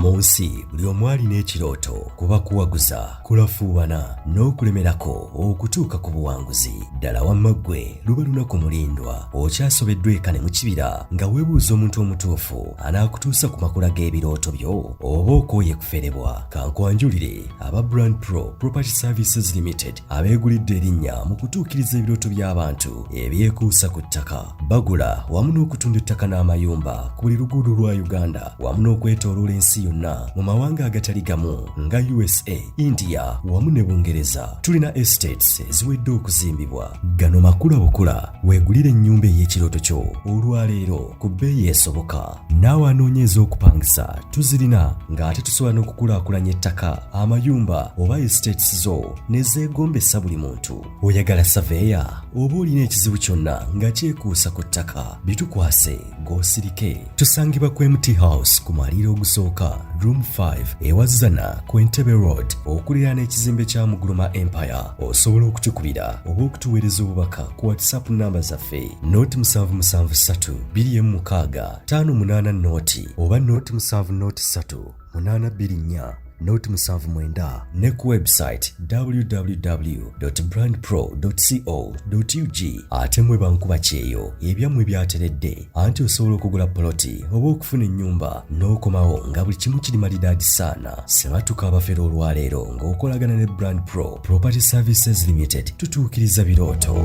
Munsi buli omwali n'ekirooto kuba kuwaguza kulafuubana n'okulemerako okutuuka ku buwanguzi. Ddala wamma ggwe luba lunaku mulindwa okyasobeddwa eka ne mu kibira nga weebuuza omuntu omutuufu anaakutuusa ku makula g'ebirooto byo oba okooye kuferebwa. Kankwanjulire aba Brand Pro Property Services Limited abeegulidde erinnya mu kutuukiriza ebirooto by'abantu ebyekuusa ku ttaka. Bagula wamu n'okutunda ettaka n'amayumba ku buli luguudo lwa Uganda wamu n'okwetooloola ensi yonna mu mawanga agatali gamu nga USA, India wamu ne Bungereza. Tulina estates eziwedde okuzimbibwa. Gano makula bukula weegulire ennyumba ey'ekirooto kyo olwaleero ku bbeeyi esoboka. Naawe anoonyeeza okupangisa tuzirina ng'ate tusobola n'okukulaakulanya ettaka, amayumba oba estates zo ne zeegombesa buli muntu. Oyagala saveya oba olina ekizibu kyonna nga kyekuusa ku ttaka, bitukwase g'osirike. Tusangibwa ku MT House ku maliro ogusooka Room 5 ewazana ku Entebbe Road okuliraana ekizimbe kya Muguluma Empire. Osobola okutukubira oba okutuweereza obubaka ku WhatsApp namba zaffe noti 773 216 588 noti oba noti 703 824 noti 79 ne ku website www.brandpro.co.ug. ate mwe bankuba kyeyo ebyammwe byateredde anti osobola okugula poloti oba okufuna ennyumba n'okomawo nga buli kimu kiri malidaadi saana. Sebatuka abafera olwaleero ng'okolagana ne Brand Pro Property Services Limited tutuukiriza birooto.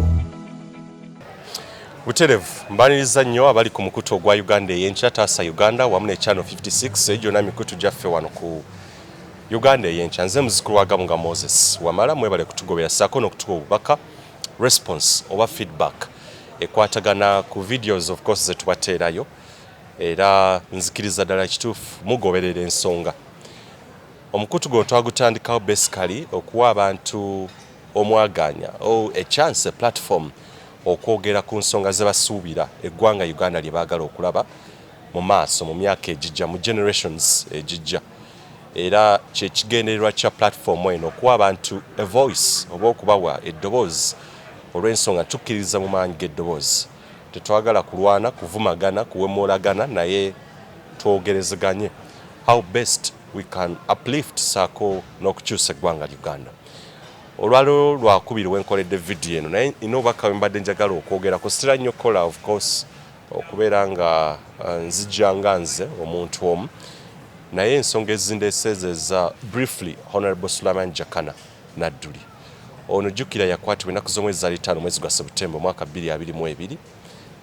Buterevu mbaniriza nnyo abali ku mukutu ogwa Uganda ey'enkya Taasa Uganda wamu ne Channel 56 egyo na mikutu gyaffe wano ku Uganda ey'enkya. Nze muzukulu wa Gamunga Moses wamala mwebale kutugobera ssaako n'okutuwa obubaka response oba feedback ekwatagana ku videos of course zetubateerayo, era nzikiriza ddala kituufu mugoberera ensonga. Omukutu gwo twagutandikawo basically okuwa abantu omwaganya a chance, a platform okwogera ku nsonga ze basuubira eggwanga Uganda lye baagala okulaba mu maaso mu myaka egijja, mu generations egijja. Era kyekigendererwa kya platform eno okuwa abantu a voice oba okubawa eddoboozi olw'ensonga tukkiriza mu maanyi g'eddoboozi. Tetwagala kulwana, kuvumagana, kuwemoolagana, naye twogerezeganye how best we can uplift saako n'okukyusa eggwanga Uganda. Olwalo lwakubiri wenkoledde video eno naye ino obubaka mbadde njagala okwogerako sitira nnyo kola of course okubeera nga nzijjanga nze omuntu omu, naye ensonga ezindeesezeza briefly Honorable Jakana Nadduli. Ono jjukira yakwatibwa ennaku z'omwezi za 5 mwezi gwa September mwaka 2022,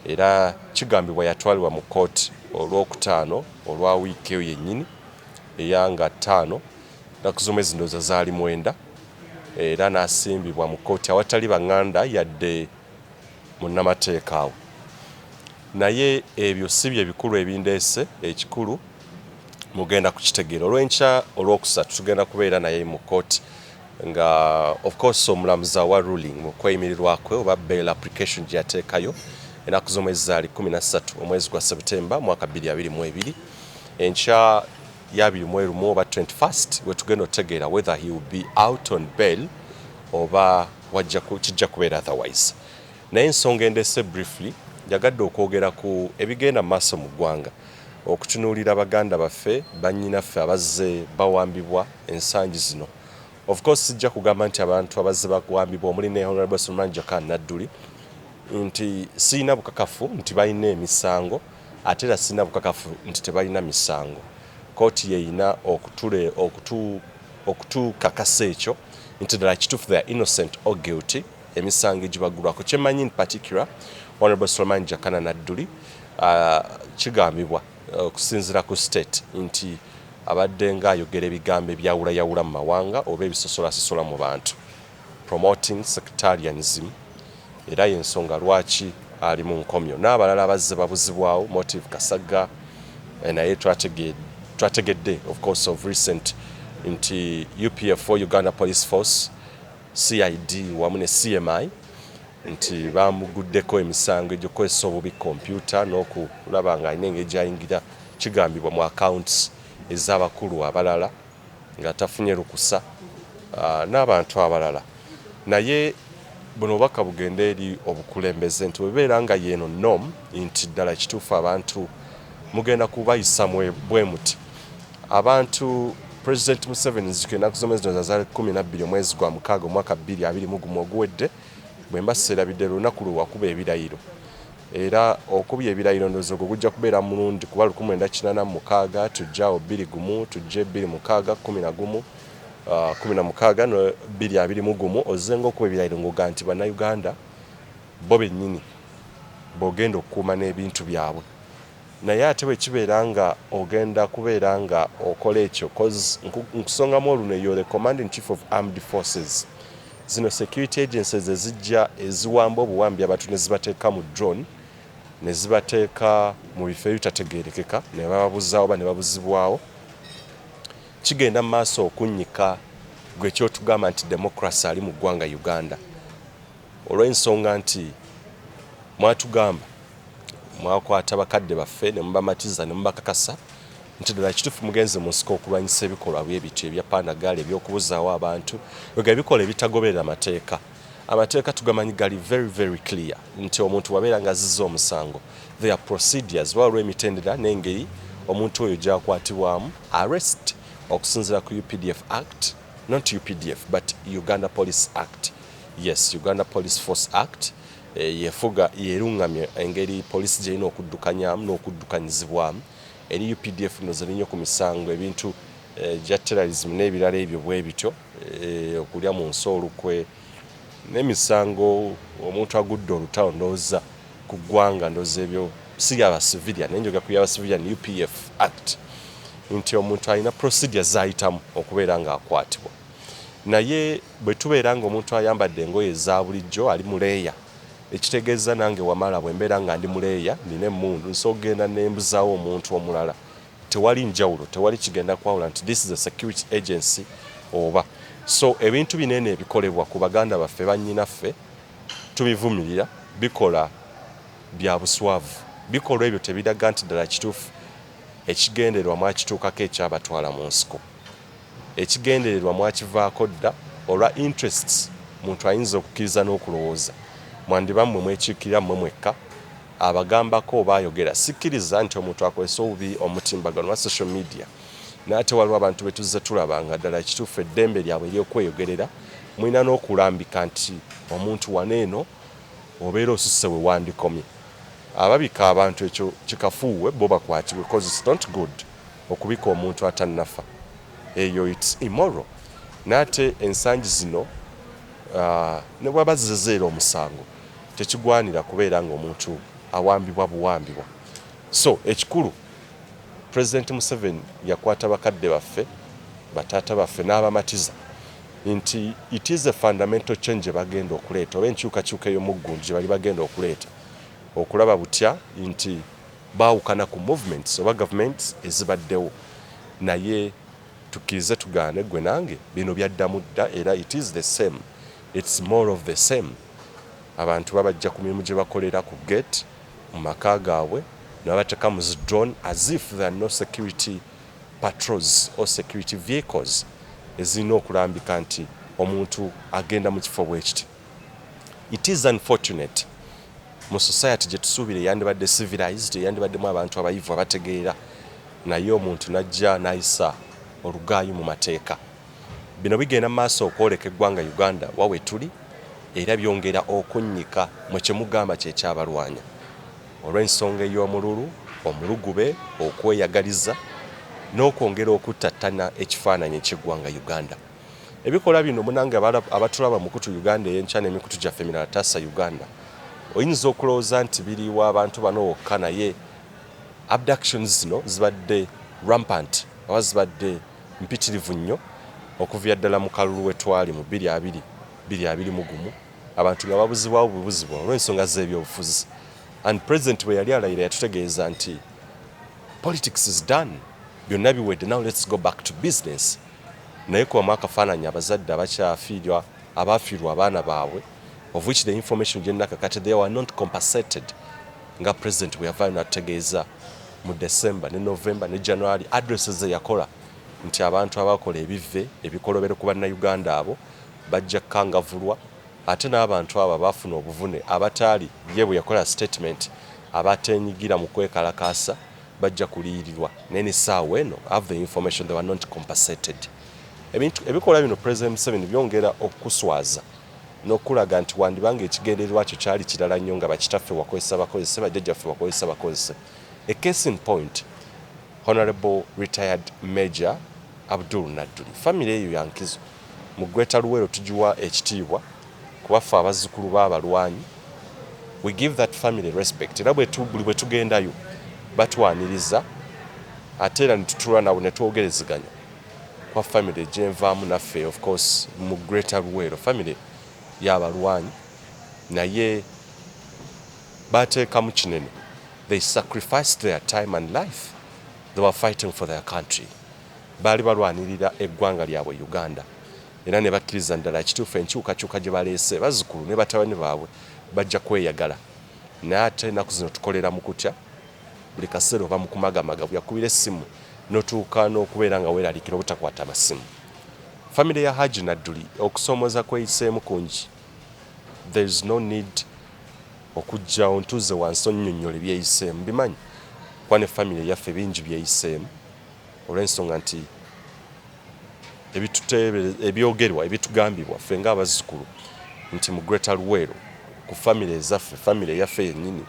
era kigambibwa yatwalibwa mu kooti olw'okutaano olwa wiiki eyo yennyini eyanga 5 ennaku z'omwezi ndowooza zaali 9, era n'asimbibwa mu kooti awatali baŋŋanda yadde munnamateeka awo. Naye ebyo si bye bikulu ebindeese, ekikulu mugenda kukitegeera. Olw'enkya olw'okusatu tugenda kubeera naye mu kooti nga of course omulamuzi wa ruling mu kweyimirirwa kwe oba bail application gye yateekayo ennaku z'omwezi zaali 13 omwezi gwa September mwaka 2022. Enkya ya 21 oba 21st we tugenda otegeera whether he will be out on bail oba kijja kubeera otherwise. Naye ensonga endeese briefly njagadde okwogera ku ebigenda mu maaso mu ggwanga, okutunuulira baganda baffe bannyinaffe abazze bawambibwa ensangi zino. Of course sijja kugamba nti abantu abazze bawambibwa omuli ne Honorable Jakana Nadduli nti sirina bukakafu nti balina emisango, ate era sirina bukakafu nti tebalina misango. Kooti yeeyina okutukakasa ekyo nti ddala kituufu they are innocent or guilty, emisango egibagulwako. Kyemanyi in particular Honorable Jakana Nadduli kigambibwa okusinziira ku state nti abadde ng'ayogera ebigambo ebyawulayawula mu mawanga oba ebisosolasosola mu bantu, promoting sectarianism, era y'ensonga lwaki ali mu nkomyo. N'abalala abazze babuzibwawo Motive Kasagga, naye twategedde of course of recent nti UPF4 Uganda Police Force, CID wamu ne CMI nti bamuguddeko emisango egy'okukozesa obubi kompyuta n'okulaba ng'alina engeri gy'ayingira kigambibwa mu accounts ez'abakulu abalala nga tafunye lukusa n'abantu abalala. Naye buno obubaka bugenda eri obukulembeze nti webeera nga yeeno nom nti ddala ekituufu abantu mugenda kubayisa bwe muti abantu President Museveni nzikena kuzomeza za 12 mwezi gwa mukago mwaka 2021 oguwedde bwemba serabidde lunaku lwakuba ebirayiro era okubya ebirayiro ndozo gujja kubeera mulundi kuba 1986 tujjao 21 tujje 26 11 16 no 2021 ozengo okuba ebirayiro ngoga nti Bannayuganda bo bennyini bogenda okukuuma n'ebintu byabwe naye ate bwe kibeera nga ogenda kubeera nga okola ekyo cause nkusongamu oluno you're the commanding chief of armed forces zino security agencies ezijja eziwamba obuwambi abantu ne zibateeka mu drone ne zibateeka mu bifo ebitategeerekeka ne bababuzaawo ba ne babuzibwawo kigenda mu maaso okunnyika gwe kyotugamba nti democracy ali mu ggwanga Uganda olw'ensonga nti mwatugamba mwakwata bakadde baffe ne mubamatiza ne mubakakasa nti ddala kituufu mugenze mu nsiko okulwanyisa ebikolwa by'ebityo ebyapandagaali ebyokubuzaawo abantu wega ebikola ebitagoberera amateeka tugamanyi gali very very clear nti omuntu wabeera nga azizza omusango there are procedures waliwo emitendera n'engeri omuntu oyo gy'akwatibwamu arrest okusinziira ku UPDF Act not UPDF but Uganda Police Act yes Uganda Police Force Act yefuga yerungamye engeri polisi gyerina okuddukanyamu n'okuddukanyizibwamu eri UPDF nozelinyo ku misango ebintu gya terrorism n'ebirala ebyo bwe bityo okulya mu nsoolukwe n'emisango omuntu agudde olutalo ndowooza ku ggwanga ndowooza ebyo si aba civilian nenjoga ku yaba civilian UPF Act nti omuntu alina procedure zayitamu okubeera nga akwatibwa naye bwe tubeera nga omuntu ayambadde engoye eza bulijjo ali muleeya ekitegeeza nange wamala bwe mbeera nga ndi muleeya nina emmundu nsogenda nembuzaawo omuntu omulala tewali njawulo tewali kigenda kwawula nti this is a security agency oba so ebintu binene ebikolebwa ku baganda baffe bannyinaffe tubivumirira bikola bya buswavu bikolwa ebyo tebiraga nti ddala kituufu ekigendererwa mwakituukako ekyabatwala mu nsiko ekigendererwa mwakivaako dda olwa interests muntu ayinza okukkiriza n'okulowooza mwandibammwe mwekiikirira mmwe mwekka abagambako oba ayogera sikkiriza nti omuntu akozesa obubi omutimbagano wa social media n'ate waliwo abantu betuzze tulaba nga ddala ekituufu eddembe lyabwe eryokweyogerera mulina n'okulambika nti omuntu waneeno obeera osusse we wandikomye ababika abantu ekyo kikafuuwe bo bakwatibwe because it's not good okubika omuntu atannafa eyo it's immoral n'ate ensangi zino ne bwaba zizezeera omusango tekigwanira kubeera nga omuntu awambibwa buwambibwa so ekikulu President Museveni yakwata bakadde baffe bataata baffe n'abamatiza nti it is a fundamental change bagenda okuleeta oba enkyukakyuka ey'omuggundu gye bali bagenda okuleeta okulaba butya nti baawukana ku movements oba governments ezibaddewo naye tukkirize tugaane gwe nange bino byaddamu dda era it is the same it's more of the same abantu babajja ku mirimu gye bakolera ku gate mu maka gaabwe nabateka mu drone as if there are no security patrols or security vehicles ezirina okulambika nti omuntu agenda mu kifo bwe kiti it is unfortunate mu society gye tusuubire yandibadde civilized yandibaddemu abantu abayivu abategeera naye omuntu najja n'ayisa olugaayi mu mateeka bino bigenda mu maaso okwoleka eggwanga Uganda wawe tuli era byongera okunnyika mu kyemugamba kyekyabalwanya olw'ensonga ey'omululu omulugube okweyagaliza n'okwongera okuttattana ekifaananyi eky'eggwanga Uganda ebikola bino munange abatulaba mukutu Uganda ey'enkya n'emikutu gyaffe emirala Taata Uganda oyinza okulowooza nti biriwo abantu bano wokka naye abductions zino zibadde rampant oba zibadde mpitirivu nnyo okuvya ddala mu kalulu we twali mu 2021 abantu nga babuzibwawo bubuzibwa olw'ensonga z'ebyobufuzi and president bwe yali alayira yatutegeeza nti politics is done byonna biwedde now let's go back to business naye kubamu akafaananyi abazadde abaafiirwa abaana baabwe of which the information gyenakakati they were not compensated nga president bwe yavaayo natutegeeza mu December ne November ne January addresses ze yakola nti abantu abakola ebivve ebikolobero ku Bannayuganda abo bajja kukangavulwa ate n'abantu abo baafuna obuvune abataali ye bwe yakola statement abateenyigira mu kwekalakaasa bajja kuliyirirwa naye n'essaawa eno have the information they were not compensated. Ebikola bino President Museveni byongera okuswaza n'okulaga nti wandibanga ekigendererwa kyo kyali kirala nnyo nga bakitaffe wakozesa bakozese bajjajjaffe bakozesa bakozese. A case in point, Honorable Retired Major Abdul Nadduli. Family eyo yankizo mu Gweta Luwero tugiwa ekitiibwa kuba ffe abazzukulu b'abalwanyi. We give that family respect. Era buli bwe tugendayo batwaniriza ate era netutulwa nabo ne twogerezeganya kwa family gyenvaamu naffe of course mu Gweta Luwero family y'abalwanyi naye bateekamu kinene. They sacrificed their time and life. They were fighting for their country. Baali balwanirira eggwanga lyabwe Uganda. Era ne bakkiriza ddala ekituufu enkyukakyuka gye baleese bazzukulu ne batabani baabwe bajja kweyagala. Naye ate ennaku zino tukolera mu kutya buli kaseera oba mu kumagamaga bweyakubira essimu n'otuuka n'okubeera nga weeraliikira obutakwata amasimu. Family ya Haji Nadduli okusoomoza kweyiseemu kungi. There is no need okujja ontuuze wansi onnyonnyola ebyeyiseemu bimanyi kuba ne family yaffe bingi byeyiseemu olw'ensonga nti ebyogerwa ebitugambibwa ffe ng'abazzukulu nti mu Gweta Luwero ku family ezaffe family yaffe yennyini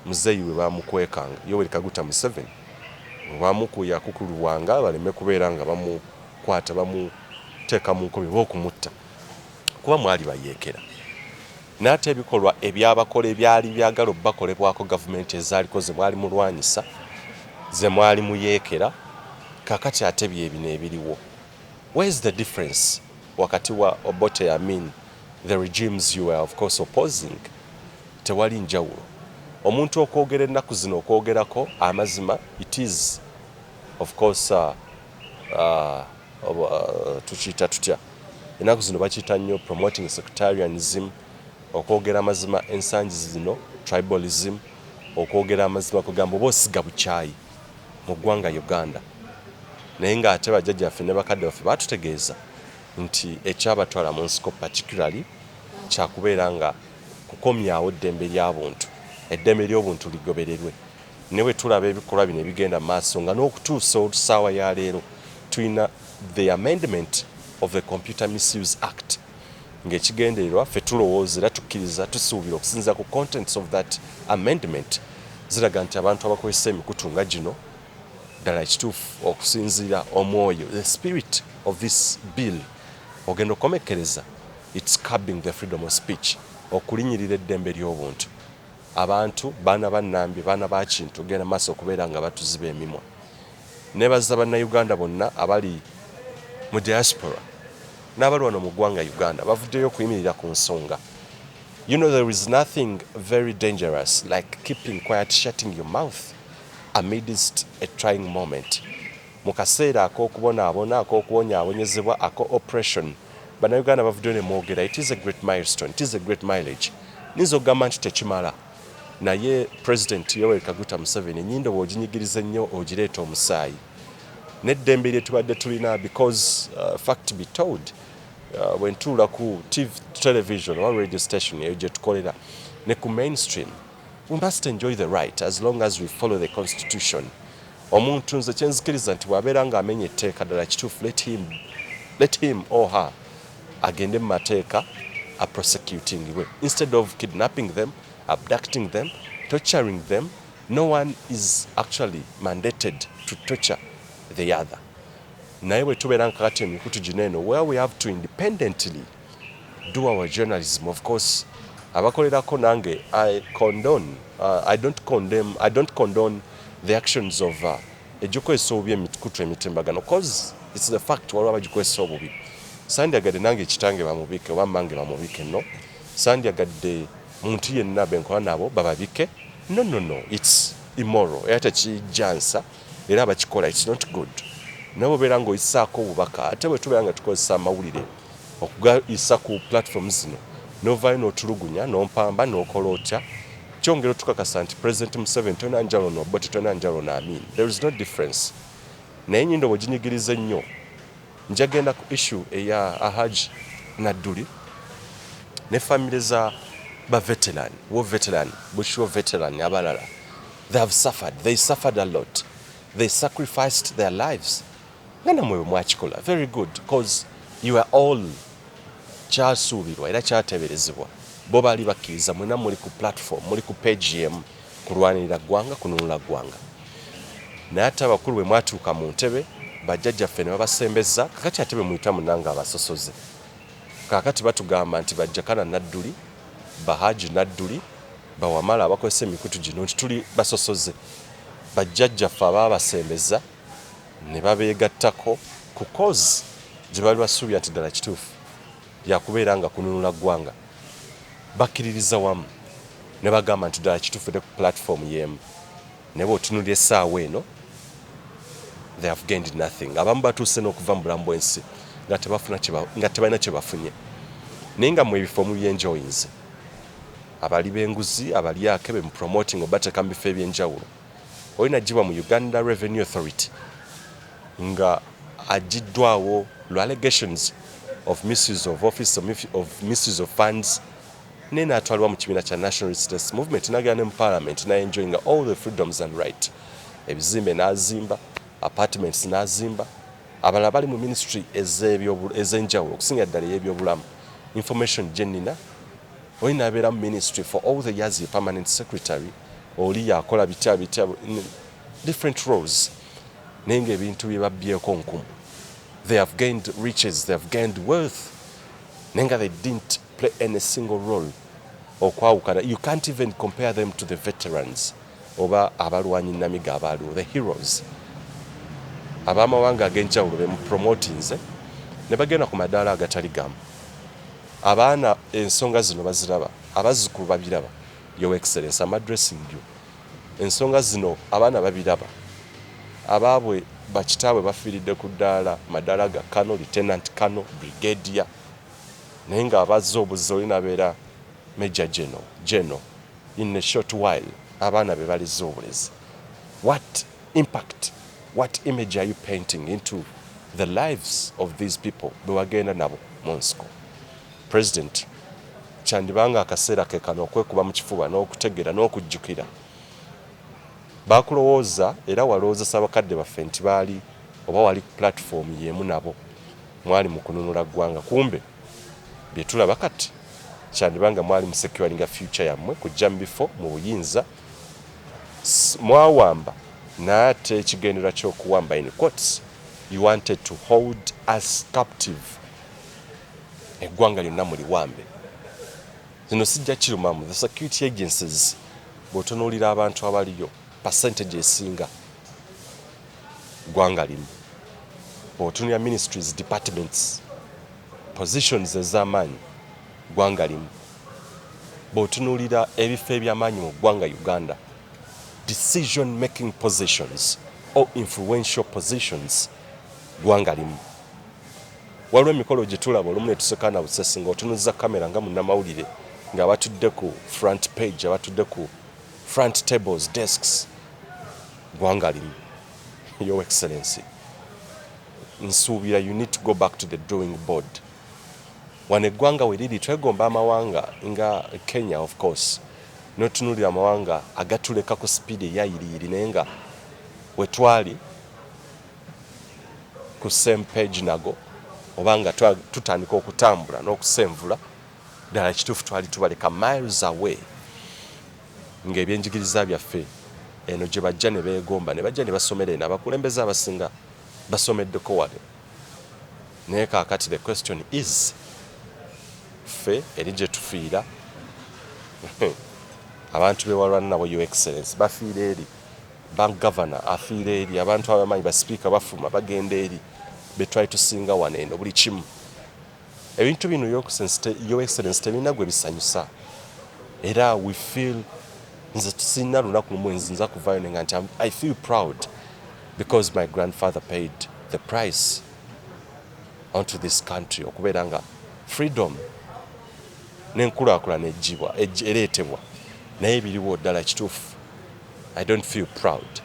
muzeeyi we baamukwekanga Yoweri Kaguta Museveni we baamukuya kukulwanga baleme kubeera nga bamukwata bamuteeka mu nkomi oba okumutta kuba mwali bayeekera. N'ate ebikolwa ebyabakola ebyali byagala obbakolebwako gavumenti ezaaliko ze mwali mulwanyisa ze mwali muyeekera kakati ate byebino ebiriwo. Where is the difference wakati wa Obote Amin the regimes you were of course opposing? Tewali njawulo. Omuntu okwogera ennaku zino okwogerako amazima it is of course tukiyita tutya ennaku zino bakiyita nnyo promoting sectarianism, okwogera amazima ensangi zino tribalism, okwogera amazima kugamba oba osiga bukyayi mu ggwanga Uganda. Naye ng'ate bajjajjaffe ne bakadde baffe baatutegeeza nti ekyabatwala mu nsiko particularly kyakubeera nga kukomyawo eddembe ly'abuntu, eddembe ly'obuntu ligobererwe. Ne bwe tulaba ebikolwa bino ebigenda mu maaso nga n'okutuusa olusaawa ya leero tulina the amendment of the Computer Misuse Act ng'ekigendererwa ffe tulowooza era tukkiriza tusuubira okusinziira ku contents of that amendment ziraga nti abantu abakozesa emikutu nga gino ddala ekituufu okusinziira omwoyo the spirit of this bill ogenda okomekereza it's curbing the freedom of speech, okulinyirira eddembe ly'obuntu. Abantu baana bannambi baana ba kintu genda maaso okubeera nga batuziba emimwa. Nebaza bannayuganda bonna abali mu diaspora n'abali wano mu ggwanga Uganda bavuddeyo okuyimirira ku nsonga. You know, there is nothing very dangerous like keeping quiet, shutting your mouth amidst a trying moment. Mu kaseera ak'okubonaabona ak'okuwonyaabonyezebwa ako oppression bannayuganda bavuddeyo ne mwogera it is a great milestone, it is a great mileage. Niyinza okugamba nti tekimala naye President Yoweri Kaguta Museveni ennyindo bw'oginyigiriza ennyo ogireeta omusaayi n'eddembe lye tubadde tulina because fact to be told when tuula ku television or radio station eyo gye tukolera ne ku mainstream we must enjoy the right as long as we follow the constitution. Omuntu nze kyenzikiriza nti bw'abeera ng'amenya etteeka ddala kituufu let him or her agende mu mateeka aprosecutingibwe instead of kidnapping them, abducting them, torturing them. No one is actually mandated to torture the other. Naye bwe tubeera nkakati emikutu gino eno where we have to independently do our journalism. Of course abakolerako nange I don't condone the actions of egikozesa obubi emikutu emitimbagano because it's the fact waliwo abagikozesa obubi. Sandyagadde nange ekitange bamubike oba mmange bamubike no. Sandyagadde muntu yenna benkola nabo bababike no it's immoral era tekijjansa era abakikola it's not good. Nabo beera ng'oyisaako obubaka ate bwe tubeera nga tukozesa amawulire okugayisa ku platforms zino novaayo n'otulugunya n'ompamba n'okola otya kyongera otukakasa nti President Museveni tona njalo n'Obote tona njalo n'Amin. There is no difference. Naye nnyindo bw'oginyigiriza ennyo njagenda ku issue eya Haji Nadduli ne family za ba veteran bush veteran abalala They have suffered. They suffered a lot. They sacrificed their lives. Ngana mwe mwachikola. Very good, because you are all kyasuubirwa era kyateberezebwa. Bo baali bakkiriza mwena muli ku platform, muli ku page yemu kulwanirira ggwanga, kununula ggwanga. Naye ate abakulu bwe mwatuuka mu ntebe bajjajjaffe ne babasembeza, kakati ate bwe muyita munanga abasosoze. Kakati batugamba nti Jakana Nadduli, Haji Nadduli, Wamala abakozesa emikutu gino nti tuli basosoze. Bajjajjaffe abaabasembeza ne babeegattako ku cause gye baali basuubira nti ddala kituufu yakubeera nga kununula ggwanga. Bakkiririza wamu ne bagamba nti ddala kituufu ku platform y'emu. Ne bw'otunuulira essaawa eno, they have gained nothing. Abamu batuuse n'okuva mu bulamu bw'ensi nga tebalina kye bafunye. Naye nga mu ebifo mu byenjoyinze, abali b'enguzi, abali akebe mu promoting obateeka mu bifo eby'enjawulo. Olina gibwa mu Uganda Revenue Authority nga agiddwawo lwa allegations of misuse of office, of misuse of funds. Nene atwalibwa mu kibiina kya National Resistance Movement n'agenda mu Parliament enjoying all the freedoms and right. Ebizimbe n'azimba, apartments n'azimba. Abalala bali mu ministry ez'enjawulo okusinga ddala ey'ebyobulamu. Information gye nnina, oli n'abeera mu ministry for all the years ye permanent secretary, oli yakola bitya different roles. Naye ng'ebintu bye babbyeko nkumu. They have gained riches, they have gained wealth. Naye nga they didn't play any single role okwawukana. You can't even compare them to the veterans oba abalwanyi namiga abaaliwo, the heroes. Ab'amawanga ag'enjawulo be mu promotinze ne bagenda ku madaala agatali gamu. Abaana ensonga zino baziraba, abazzukulu babiraba. Your Excellency, I'm addressing you. Ensonga zino abaana babiraba. Abaabwe bakitaabwe bafiiridde ku ddaala, madaala ga Kano, Lieutenant Kano, Brigadier. Naye nga abazza obuzzi oli nabeera Major General. In a short while, abaana be balizza obulezi. What impact, what image are you painting into the lives of these people be wagenda nabo mu nsiko? President, kyandibanga akaseera ke kano okwekuba mu kifuba n'okutegeera n'okujjukira. Bakulowooza era walowoozesa abakadde baffe nti baali oba wali platform y'emu nabo mwali mu kununula ggwanga. Kumbe bye tulaba kati kyandibanga mwali mu securinga future yammwe, kujja mu bifo mu buyinza mwawamba n'ate ekigendera ky'okuwamba in quotes. You wanted to hold us captive. Eggwanga lyonna muliwambe. Zino sijja kirumamu. The security agencies bw'otunuulira abantu abaliyo percentage esinga ggwanga limu. Bw'otunuulira ministries, departments, positions ez'amaanyi ggwanga limu. Bw'otunuulira ebifo eby'amaanyi mu ggwanga Uganda, decision making positions or influential positions ggwanga limu. Waliwo emikolo gye tulaba olumu ne tuseka na busesi ng'otunuza kamera nga munnamawulire nga batudde ku front page, abatudde ku front tables, desks. Ggwanga limu. Your Excellency, nsuubira you need to go back to the drawing board. Wano eggwanga we liri twegomba amawanga nga Kenya of course, n'otunuulira amawanga agatuleka ku speed eyayiriiri naye nga we twali ku same page nago obanga tutandika okutambula n'okusenvula ddala kituufu twali tubaleka miles away. Ng'ebyenjigiriza byaffe eno gye bajja ne beegomba ne bajja ne basomera eno abakulembeze abasinga basomeddeko wale. Naye kaakati the question is, ffe eri gye tufiira abantu bewalwana nabo Your Excellency bafiira eri, bank governor afiira eri, abantu abamanyi baspeaker bafuma bagenda eri, betwali tusinga wano eno buli kimu. Ebintu bino Your Excellency tebirina gwe bisanyusa. Era we feel, nze tusinna lunaku lumu nza kuvaayo nenga nti I feel proud because my grandfather paid the price onto this country okubeera nga freedom n'enkulaakulana ereetebwa naye biriwo ddala kituufu. I don't feel proud.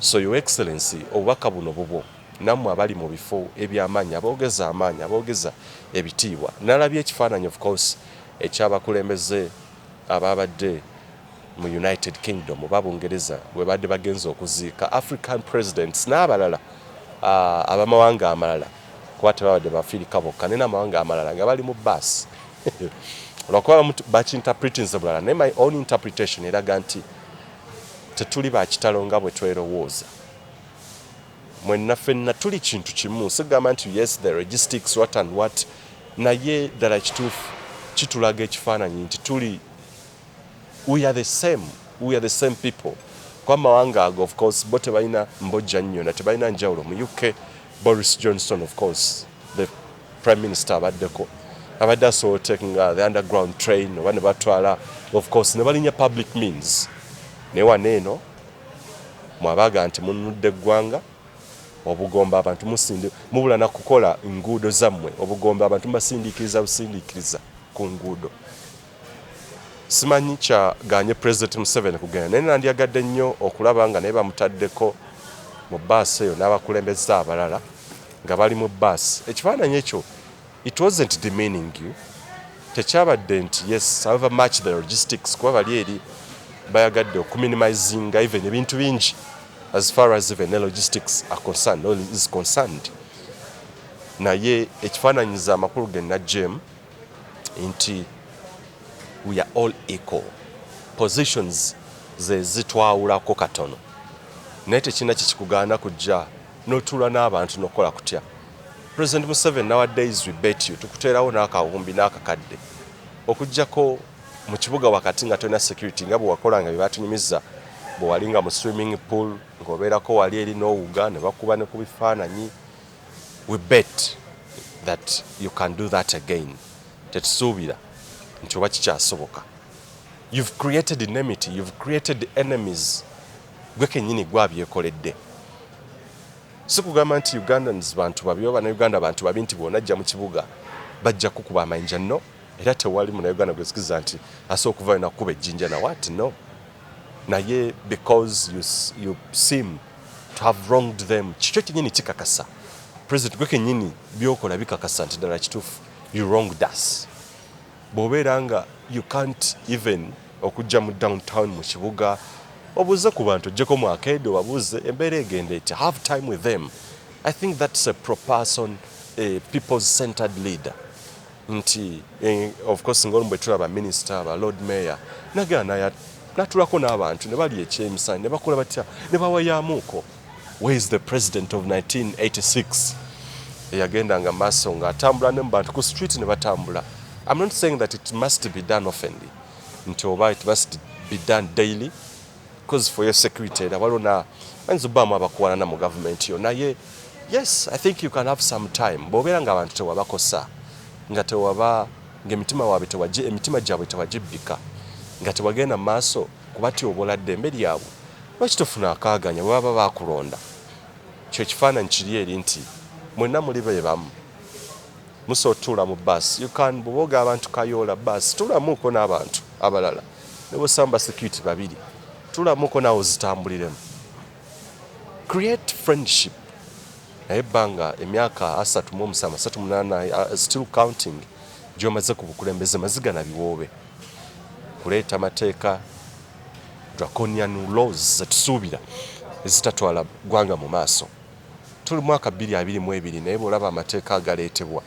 So Your Excellency, obubaka buno bubwo nammwe abali mu bifo eby'amaanyi, aboogeza amaanyi, aboogeza ebitiibwa. Nalabye ekifaananyi of course ekyabakulembeze ababadde mu United Kingdom oba Bungereza bwe badde bagenza okuziika African presidents n'abalala abamawanga amalala kuba tebabadde bafiirika bokka naye n'amawanga amalala nga bali mu baasi olwakuba bakinterpretinze bulala naye my own interpretation eraga nti tetuli bakitalo nga bwe twerowooza mwenna ffenna tuli kintu kimu sigamba nti yes the logistics what and what naye ddala kituufu kitulaga ekifaananyi nti tuli we are the same people kwa mawanga ago of course bo tebalina mbojja nnyo na tebalina njawulo mu UK Boris Johnson of course the prime minister abadde asobola taking the underground train oba ne batwala of course ne balinya public means naye waneeno mwabaga nti mununudde eggwanga obugomba abantu mubula na kukola enguudo zammwe obugomba abantu busindiikiriza ku nguudo simanyi kyaganye President Museveni kugenda naye nandyagadde nnyo okulaba nga naye bamutaddeko mu baasi eyo n'abakulembeze abalala nga bali mu baasi ekifaananyi ekyo it wasn't demeaning you tekyabadde nti yes however much the logistics kuba bali eri bayagadde okuminimizinga even ebintu bingi as far as even the logistics are concerned or is concerned naye ekifaananyiza amakulu ge najjem nti we are all equal positions ze zitwawulako katono naye tekina kikikugaana kujja n'otuula n'abantu n'okola kutya President Museveni nowadays we bet you tukuteerawo n'akawumbi n'akakadde okujjako mu kibuga wakati nga tolina security nga bwe wakolanga bye batunyumiza bwe walinga mu swimming pool ng'obeerako wali eri n'owuga ne bakuba ne ku bifaananyi we bet that you can do that again tetusuubira nti oba kikyasoboka you've created enmity you've created enemies gwe kennyini gwabyekoledde sikugamba nti Ugandans bantu babi oba Uganda bantu babi nti bw'onajja mu kibuga bajja kukuba amayinja no era tewali mu Uganda gwesikiza nti asooka okuva nakuba ejjinja na what no naye because you seem to have wronged them kikyo kyennyini kikakasa President gwe kennyini byokola bikakasa nti ddala kituufu you wronged us bw'obeera nga you can't even okujja mu downtown mu kibuga obuuze ku bantu ojjeko mu arcade obabuuze embeera egenda eti have time with them I think that's a pro-person a people-centered leader nti of course ng'olumu bwe tulaba minister ba lord mayor nagana natulako n'abantu ne bali ekyemisani ne bakola batya ne bawayaamuuko where is the president of 1986 eyagendanga maaso ng'atambula ne mu bantu ku street ne batambula I'm not saying that it must be done oftenly nti oba it must be done daily because for your security waliwo na ayinza obbaamu abakuwanana mu government yo naye yes I think you can have some time bw'obeera ng'abantu tewabakosa nga tewaba emitima gyabwe tewagibbika nga tewagenda mu maaso kubatya obuladde embe lyabwe lwaki tofuna akaaganya bwe baba baakulonda kyo kifaananyi kiri eri nti mwenna muli be bamu musa otuula mu baasi you can bwoga abantu kayoola baasi tuulamuuko n'abantu abalala ne bw'osamba security babiri tuulamuuko naawe zitambuliremu create friendship naye ebbanga emyaka 37 still counting gy'omaze ku bukulembeze mazigana biwoobe kuleeta amateeka draconian laws zetusuubira ezitatwala ggwanga mu maaso tuli mwaka 2022 naye bw'olaba amateeka agaleetebwa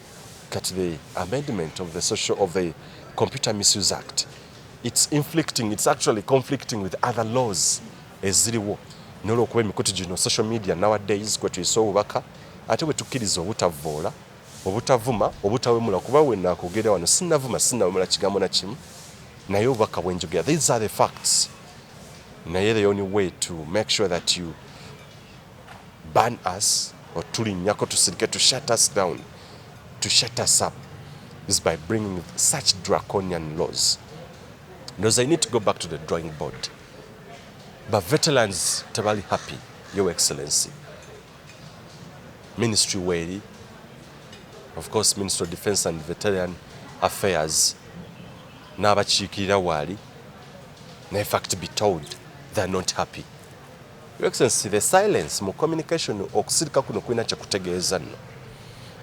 kati the amendment of the Computer Misuse Act it's actually conflicting with other laws eziriwo n'olwokuba emikutu gino social media nowadays kwe tuyisa obubaka ate bwe tukkiriza obutavoola obutavuma obutawemula kuba wennaakugera wano sinnawemula kigambo na kimu naye obubaka bwenjogera these are the facts naye the only way to make sure that you ban us or tulinnyako tusirike to shut us down to shut us up is by bringing such draconian laws. Because I need to go back to the drawing board. But veterans tebali happy, Your Excellency. Ministry weri, of course Minister of Defense and Veteran Affairs n'abakiikirira waali na in fact be told they're not happy. Your Excellency, the silence mu communication okusirika kuno kulina kyakutegeeza nno.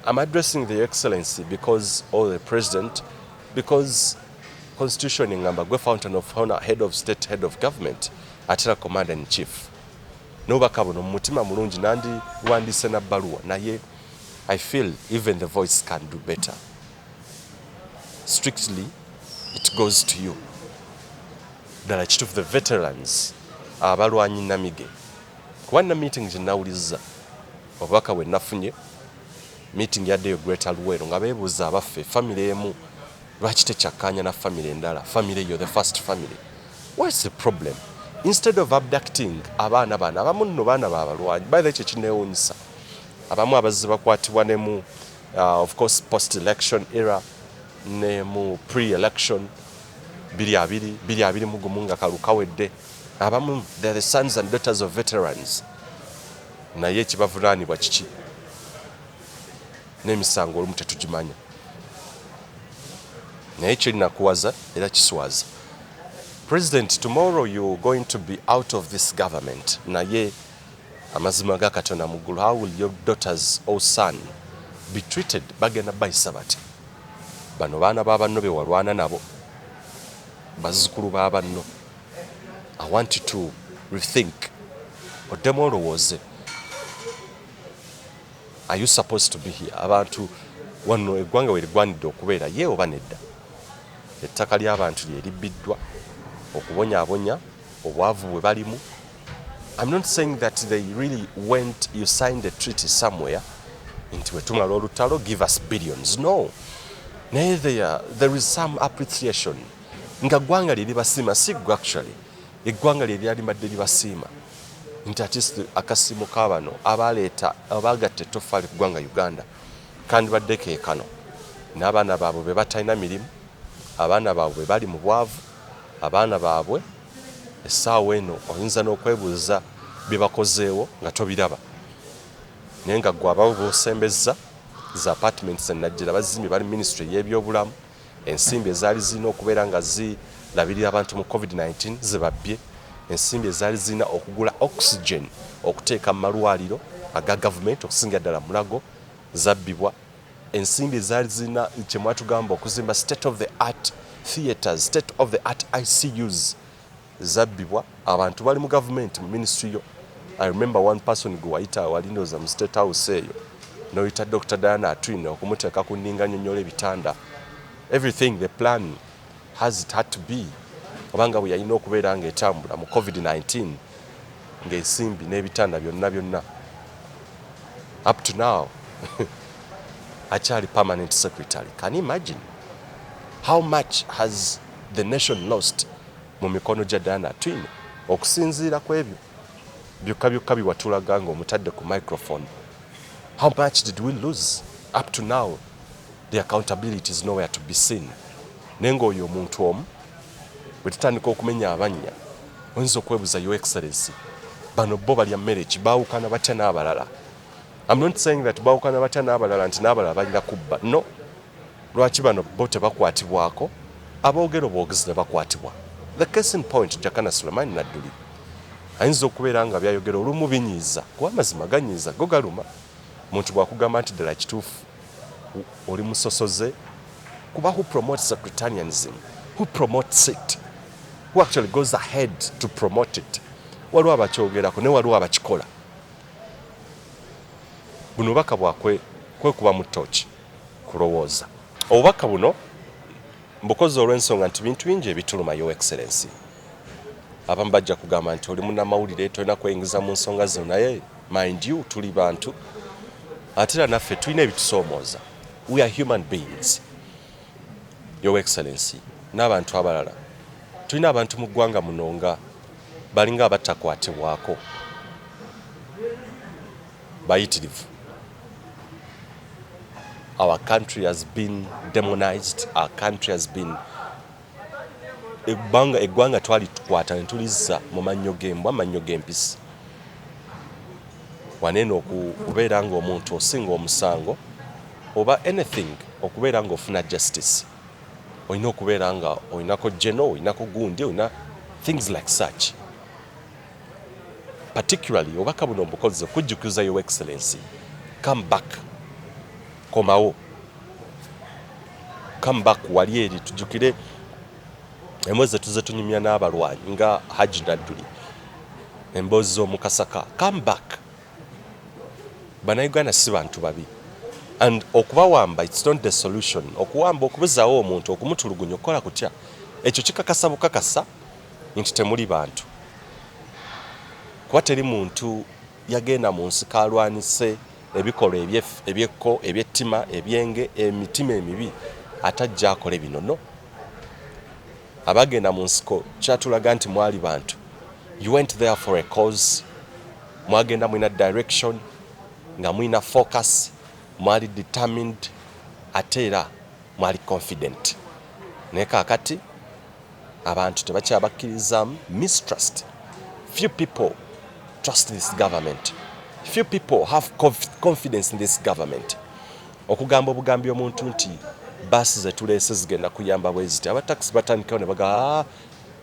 I'm addressing the Excellency because, or the President, because constitution ngamba gwe fountain of honor, head of state, head of government, atera commander in chief. N'obubaka buno mu mutima mulungi nandi wandiise na bbaluwa naye I feel even the voice can do better. Strictly, it goes to you. Ddala kituufu the veterans abalwanyi namige. Kuba na meeting gye nawulizza obubaka bwe nafunye meeting yaddeyo Greater Luweero nga beebuuza abaffe family emu lwaki tekyakkaanya na family endala, family yo the first family. What's the problem? Instead of abducting abaana bano abamu nno baana b'abalwanyi by the way kye kineewuunyisa abamu abazze bakwatibwa ne mu of course post election era ne mu pre-election 2020 nga kalu kawedde abamu they're the sons and daughters of veterans naye ekibavunaanibwa kiki n'emisango olumu tetugimanya naye kirinakuwaza era kiswaza. President, tomorrow you're going to be out of this government naye amazima ga Katonda muggulu, how will your daughters or son be treated? Bagenda bayisa bati bano baana b'abanno be walwana nabo bazzukulu b'abanno. I want you to rethink. Oddemu olowooze. Are you supposed to be here? Abantu wano eggwanga we ligwanidde okubeera ye oba nedda? Ettaka ly'abantu lye libbiddwa okubonyaabonya obwavu bwe balimu. I'm not saying that they really went, you signed a treaty somewhere nti wetumala olutalo give us billions. No. Naye there is some appreciation. Nga ggwanga lye libasiima si ggwe actually. Eggwanga lye lyalimadde libasiima nti at least akasiimo k'abano abaleeta abaagatta ettoffaali ku ggwanga Uganda kandi badde keekano n'abaana baabwe be batalina mirimu, abaana baabwe bali mu bwavu, abaana baabwe essaawa eno oyinza n'okwebuuza bye bakozeewo nga tobiraba naye nga ggwe abawo b'osembezza za apartments enajjira bazimbye bali ministry y'ebyobulamu, ensimbi ezaali zirina okubeera nga zirabirira abantu mu COVID-19 zibabbye, ensimbi ezaali zirina okugula oxygen okuteeka mu malwaliro aga gavumenti okusinga ddala Mulago zabbibwa, ensimbi ezaali zirina kye mwatugamba okuzimba state of the art theatres, state of the art ICUs zabbibwa. Abantu bali mu gavumenti mu ministry yo. I remember one person gwe wayita walindoza mu state house eyo noyita Dr. Diana Atwine okumuteeka ku nninga nnyonnyola ebitanda. Everything the plan has it had to be obanga bwe yalina okubeera ng'etambula mu COVID-19 ng'ensimbi n'ebitanda byonna up to now akyali permanent secretary. Can you imagine how much has the nation lost mu mikono gya Diana Atwine okusinziira ku ebyo byokka biwatulaga ng'omutadde ku microphone? How much did we lose? Up to now the accountability is nowhere to be seen. Naye ng'oyo omuntu omu bwe tutandika okumenya abannya oyinza okwebuuza Your Excellency bano bo balya mmere ki, baawukana batya n'abalala? I'm not saying that baawukana batya n'abalala nti n'abalala balina kubba. No. Lwaki bano bo tebakwatibwako, aboogera obwogezi ne bakwatibwa? The case in point, Jakana Nadduli ayinza okubeera nga byayogera olumu binyiiza kuba amazima ganyiiza go galuma. Muntu bwakugamba nti ddala kituufu oli musosoze kuba who promotes secretarianism, who promotes it, who actually goes ahead to promote it. Waliwo abakyogerako ne waliwo abakikola. Buno obubaka bwakwe kwekuba mu ttooki kulowooza. Obubaka buno mbukozi olw'ensonga nti bintu bingi ebituluma Your Excellency. Abamu bajja kugamba nti oli munnamawulire tolina kweyingiza mu nsonga zino, naye mind you tuli bantu ate era naffe tulina ebitusoomooza. We are human beings. Your Excellency n'abantu abalala tulina abantu mu ggwanga muno nga balinga abatakwatibwako bayitirivu. Our country has been demonized. Our country has been eggwanga twali tukwata ne tulizza mu mannyo g'embwa, mannyo g'empisi. Waneeno okubeera ng'omuntu osinga omusango oba anything okubeera ng'ofuna justice, olina okubeera nga olinako jeno, olinako gundi, olina things like such. Particularly obubaka buno mbukoze okujjukiza Your Excellency, come back, komawo, come back wali eri tujjukire emboozi tuze tunyumya n'abalwanyi nga Haji Nadduli, emboozi z'omukasaka. Come back. Bannayuganda si bantu babi, and okubawamba it's not the solution. Okuwamba, okubuzaawo omuntu, okumutulugunya, okukola kutya, ekyo kikakasa bukakasa nti temuli bantu. Kuba teri muntu yagenda mu nsiko alwanise ebikolwa ebyekko, ebyettima, ebyenge, emitima emibi atajja akole binono. Abagenda mu nsiko kyatulaga nti mwali bantu. You went there for a cause. Mwagenda mwina direction, nga mwina focus, mwali determined, ate era mwali confident. Naye kaakati abantu tebakyabakkirizamu. Mistrust. Few people trust this government. Few people have confidence in this government. Okugamba obugambi omuntu nti basi zetuleese zigenda kuyamba bweziti, abataxi batandikawo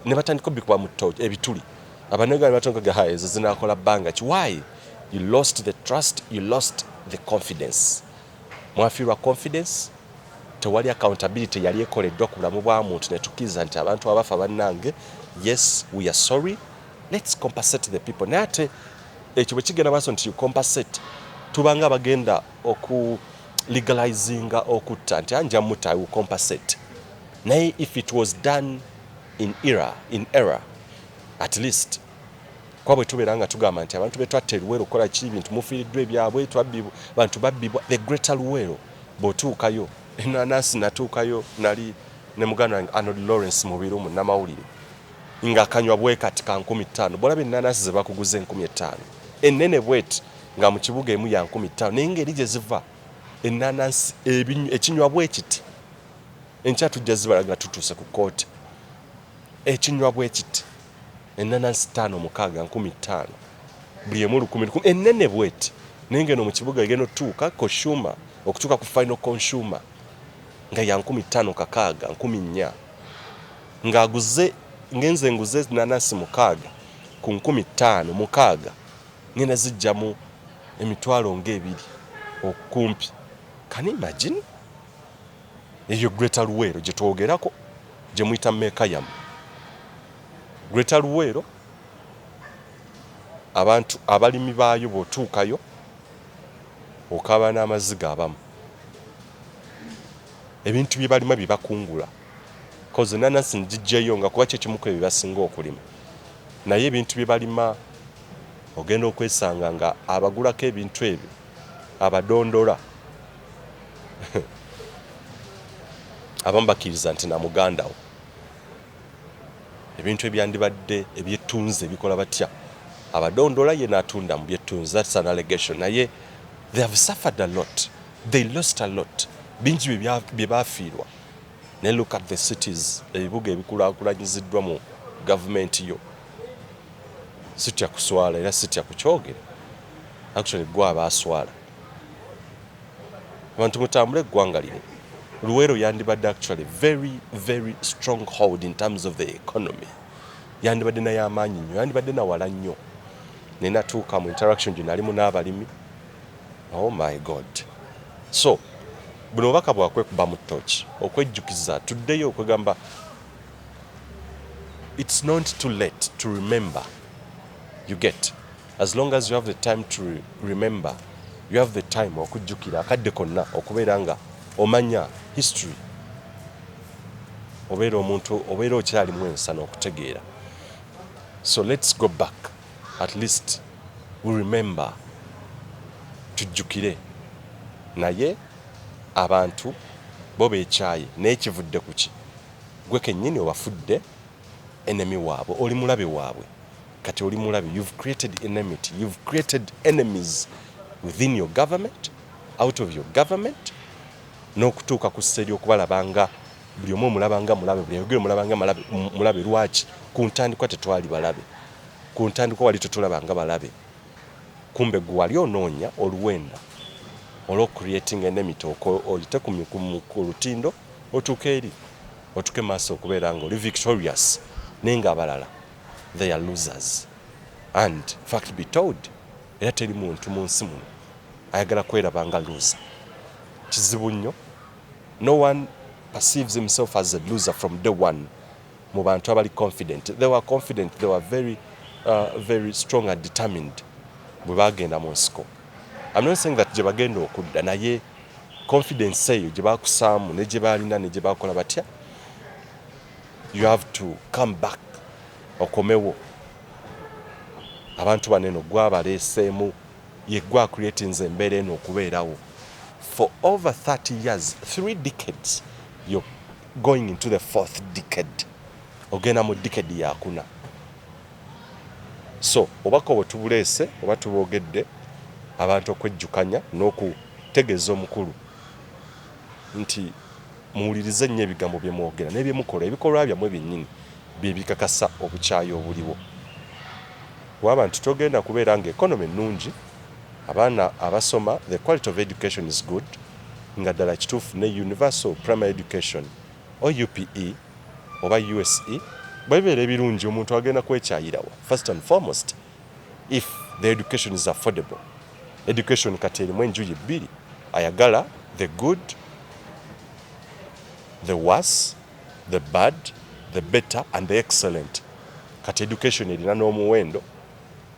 ne batandika bikuba mu toji ebituli. Abannayuganda batandika ezo zinakola bbanga ki. Why? You lost the trust, you lost the confidence. Mwafiirwa confidence, tewali accountability yali ekoleddwa ku bulamu bwa muntu ne tukkiriza nti abantu abafa bannange, yes we are sorry, let's compensate the people. Naye ate ekyo bwe kigenda maaso nti you compensate, tubanga bagenda oku legalizinga okutta nti anja mutta I will compensate. Naye if it was done in error, at least kwa bwe tubeera nga tugamba nti abantu betwatte Luweero okukola ki, bintu mufiiriddwa ebyabwe, bantu babbibwa, the greater Luweero bw'otuukayo. Enanasi natuukayo nali ne muganda wange Arnold Lawrence mu birumu namawulire nga kanywa bwe kati ka 15,000. Bwolaba enanasi ze bakuguze 15,000 ennene bweti nga mu kibuga emu ya 15,000. Naye ngeri gye ziva enanasi ekinywa bwe kiti enkya tujja zibalaga tutuuse ku kooti. Ekinywa bwe kiti enanasi 5 6 buli emu 10 ennene bweti. Naye ngeno mu kibuga egenda otuuka consumer okutuuka ku final consumer nga ya 15,000 6 14,000 ng'aguze ngenze nguze nanasi 6 ku 15,000 6 ngenda zijjamu emitwalo ng'ebiri okumpi. Can you imagine? Eyo Greater Luweero gye twogerako, gye muyita mmeeka yamu. Greater Luweero abantu abalimi baayo bw'otuukayo okaba n'amaziga abamu, ebintu bye balima bye bakungula, koze nanasi njijjeyo nga kuba kye kimu ku bye basinga okulima. Naye ebintu bye balima ogenda okwesanga nga abagulako ebintu ebyo abadondola abamu bakkiriza nti na muganda wo. Ebintu ebyandibadde ebyettunze bikola batya, abadondola ye n'atunda mu byettunze. That's an allegation. Naye they have suffered a lot, they lost a lot. Bingi bye baafiirwa. Ne look at the cities, ebibuga ebikulaakulanyiziddwa mu gavumenti yo. Sitya kuswala era sitya kukyogera, actually gwe abaaswala. Abantu mutambule eggwanga lino. Luweero yandibadde actually very very strong hold in terms of the economy. Yandibadde naye amaanyi nnyo, yandibadde nawala nnyo. Nenatuuka mu interaction gye nalimu n'abalimi. Oh my God. So buno obubaka bwakwekuba mu ttooki okwejjukiza tuddeyo okwegamba it's not too late to remember. You get, as long as you have the time to remember, you have the time okujjukira akadde konna okubeera nga omanya history, obeera omuntu obeera okyalimu ensa n'okutegeera. So let's go back, at least we remember, tujjukire. Naye abantu bo beekyaye naye kivudde ku ki? Gwe kennyini obafudde enemy waabwe, oli mulabe waabwe. Kati oli mulabe, you've created enmity, you've created enemies within your government, out of your government, n'okutuuka ku sseri okubalabanga buli omu omulabanga mulabe, buli ayogera omulabanga mulabe. Lwaki? Ku ntandikwa tetwali balabe, ku ntandikwa wali tetulabanga balabe. Kumbe gwe wali onoonya oluwenda olw'ocreating enmity, oyite ku lutindo otuuke eri, otuuke maaso okubeera nga oli victorious, naye nga abalala they are losers. And fact be told, era teri muntu mu nsi muno ayagala kweraba nga loser. Kizibu nnyo. No one perceives himself as a loser from day one. mu bantu abali confident. They were confident, they were very strong and determined bwe bagenda mu nsiko. I'm not saying that gye bagenda okudda naye confidence eyo gye bakusaamu ne gye balina ne gye bakola batya, you have to come back okomewo. Abantu baneno gwabaleeseemu ye gwa creatinze embeera eno okubeerawo for over 30 years, 3 decades. You're going into the 4th decade. Ogenda mu decade yakuna. So obako bwe tubuleese oba tubogedde abantu okwejjukanya n'okutegeeza omukulu nti muwulirize nnyo ebigambo bye mwogera n'ebye mukola, ebikolwa byammwe byennyini bye bikakasa obukyayi obuliwo. Bw'abantu togenda kubeera nga economy ennungi, abaana abasoma, the quality of education is good, nga ddala kituufu ne universal primary education OUPE oba USE bwebibeera ebirungi omuntu agenda kwekyayirawa. First and foremost, if the education is affordable. Education kati erimu enjuyi bbiri, ayagala the good, the worse, the bad, the better and the excellent. Kati education erina n'omuwendo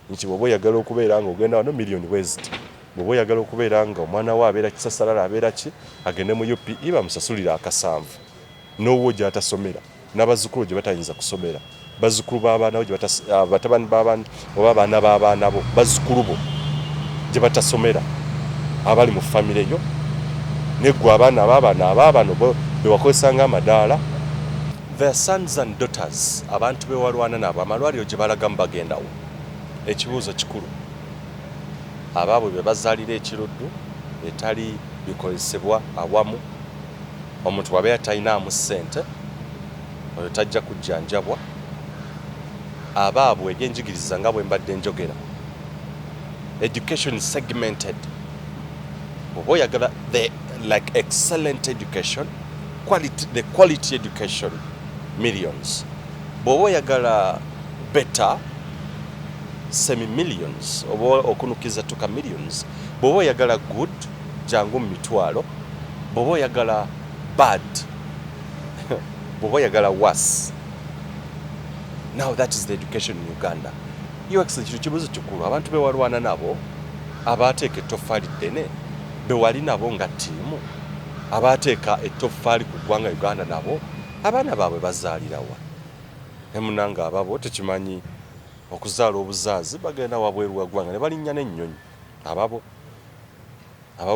nti bw'oba oyagala okubeera nga ogenda wano million west, bw'oba oyagala okubeera nga omwana we abeera kisasalala abeera ki agende mu UPE bamusasulira akasanvu n'owo gy'atasomera n'abazzukulu gye batayinza kusomera, bazzukulu b'abaana bo batabani b'abaana oba abaana b'abaana bo bazzukulu bo gye batasomera abali mu famire yo neggwe abaana abaabano be wakozesanga amadaala. Their sons and daughters, abantu be walwana nabo amalwaliro gye balagamu bagendawo. Ekibuuzo kikulu, abaabwe be bazaalira ekiruddu etali bikozesebwa awamu, omuntu wabeera talinaamu ssente oyo tajja kujjanjabwa. Abaabwe ebyenjigiriza nga bwe mbadde njogera, education is segmented. Bw'oba oyagala like excellent education, the quality education, millions. Bw'oba oyagala better, semi-millions, oba okunukiza tuka millions. Bw'oba oyagala good, jangu mu mitwalo. Bw'oba oyagala bad, bw'oba oyagala worse. Now that is the education in Uganda. Your Excellency, kibuuzo kikulu, abantu be walwana nabo, abaateeka ettoffaali ddene, be wali nabo nga ttiimu, abaateeka ettoffaali ku ggwanga Uganda nabo, abaana baabwe bazaalirawa. Ne munnanga ababo tekimanyi okuzaala obuzaazi bagenda wabweru wa ggwanga ne balinnya n'ennyonyi. Ababo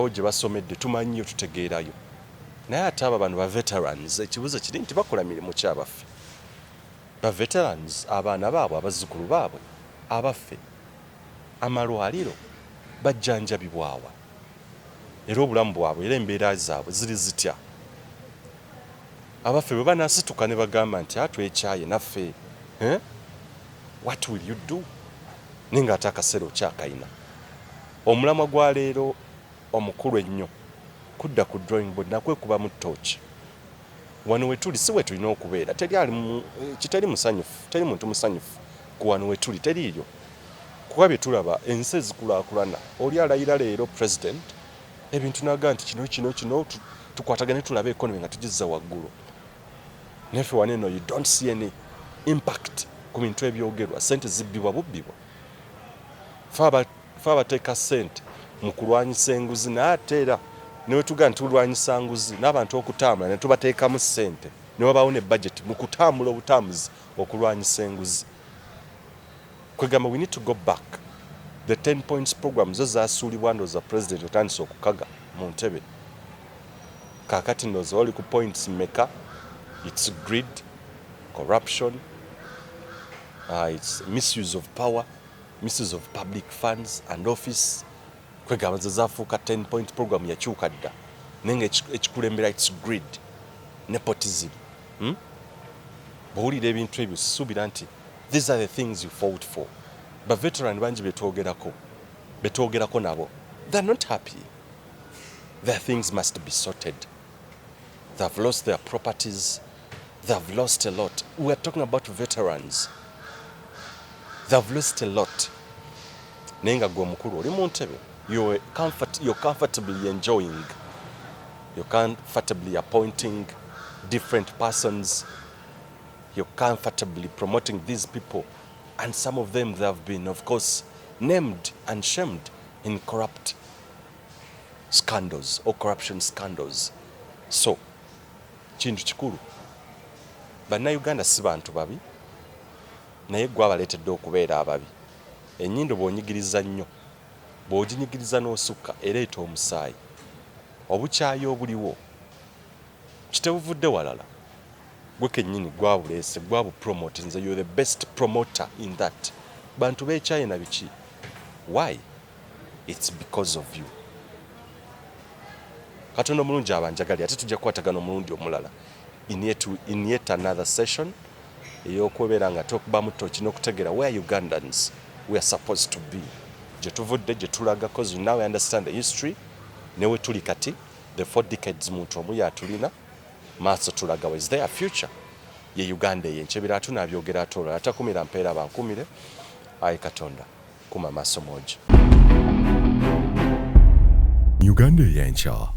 gye basomedde tumanyiyo tutegeerayo. Naye ate abo bano ba veterans, ekibuuzo kiri nti bakola mirimu ki abaffe? Ba veterans, abaana baabwe abazzukulu baabwe abaffe amalwaliro bajjanjabibwawa era obulamu bwabwe era embeera zaabwe ziri zitya? Abaffe bwe banaasituka ne bagamba nti atwekyaye naffe, what will you do? Ninga ate akaseera okyakayina. Omulamwa gwa leero omukulu ennyo kudda ku drawing board nakwekubamu ttooki. Wano wetuli si wetulina okubeera, kitali musanyufu, teri muntu musanyufu ku wano wetuli teriiyo. Kuba bye tulaba ensi ezikulaakulana, oli alayira leero president ebintu naga nti kino tukwatagane tulabe economy nga tugizza waggulu. Neffe waneno you don't see any impact ku bintu ebyogerwa, sente zibbibwa bubbibwa. Fe abateeka sente mu kulwanyisa enguzi, naye ate era newe tugaa nti tulwanyisa nguzi n'abantu okutambula ne tubateekamu ssente ne wabaawo ne budget mu kutambula obutambuzi okulwanyisa enguzi. Kwegamba we need to go back. The 10 points program zo zaasuulibwa ndowooza president otandise okukaga mu ntebe. Kaakati ndowooza oli ku points mmeka? It's greed, corruption, it's misuse of power, misuse of public funds and office. Kwegamba zo zaafuuka 10 point program yakyuka dda. Naye nga ekikulembera it's greed, nepotism. Bw'owulira ebintu ebyo sisuubira nti these are the things you fought for. But veteran bangi betwogerako nabo, they're not happy. Their things must be sorted. They've lost their properties. They've lost a lot. We are talking about veterans. They've lost a lot. Nenga gwe mukulu oli mu ntebe, you're comfortably enjoying. You're comfortably appointing different persons. you're comfortably promoting these people, and some of them they have been, of course, named and shamed in corrupt scandals or corruption scandals. So kintu kikulu, Bannayuganda si bantu babi, naye gwe abaleetedde okubeera ababi. Ennyindo bw'onyigiriza nnyo, bw'oginyigiriza n'osukka ereeta omusaayi. Obukyayi obuliwo kitebuvudde walala, gwe kennyini gwabuleese, gwabupromote. Nze you're the best promoter in that. Bantu b'ekyayi na biki? Why? It's because of you. Katonda omulungi abanjagali, ate tujja kukwatagana omulundi omulala in yet another session ey'okwebeera nga tukubamu toki n'okutegeera where Ugandans we are supposed to be. Gye tuvudde, gye tulaga, cause we now understand the history, ne we tuli kati, the 4 decades muntu omu yatulina, maaso tulaga is there a future ye Uganda ey'enkya. Ebirala tunaabyogera ate olala, atakumira mpeera bankumire. Ayi Katonda kuma maaso moja. Uganda ey'enkya.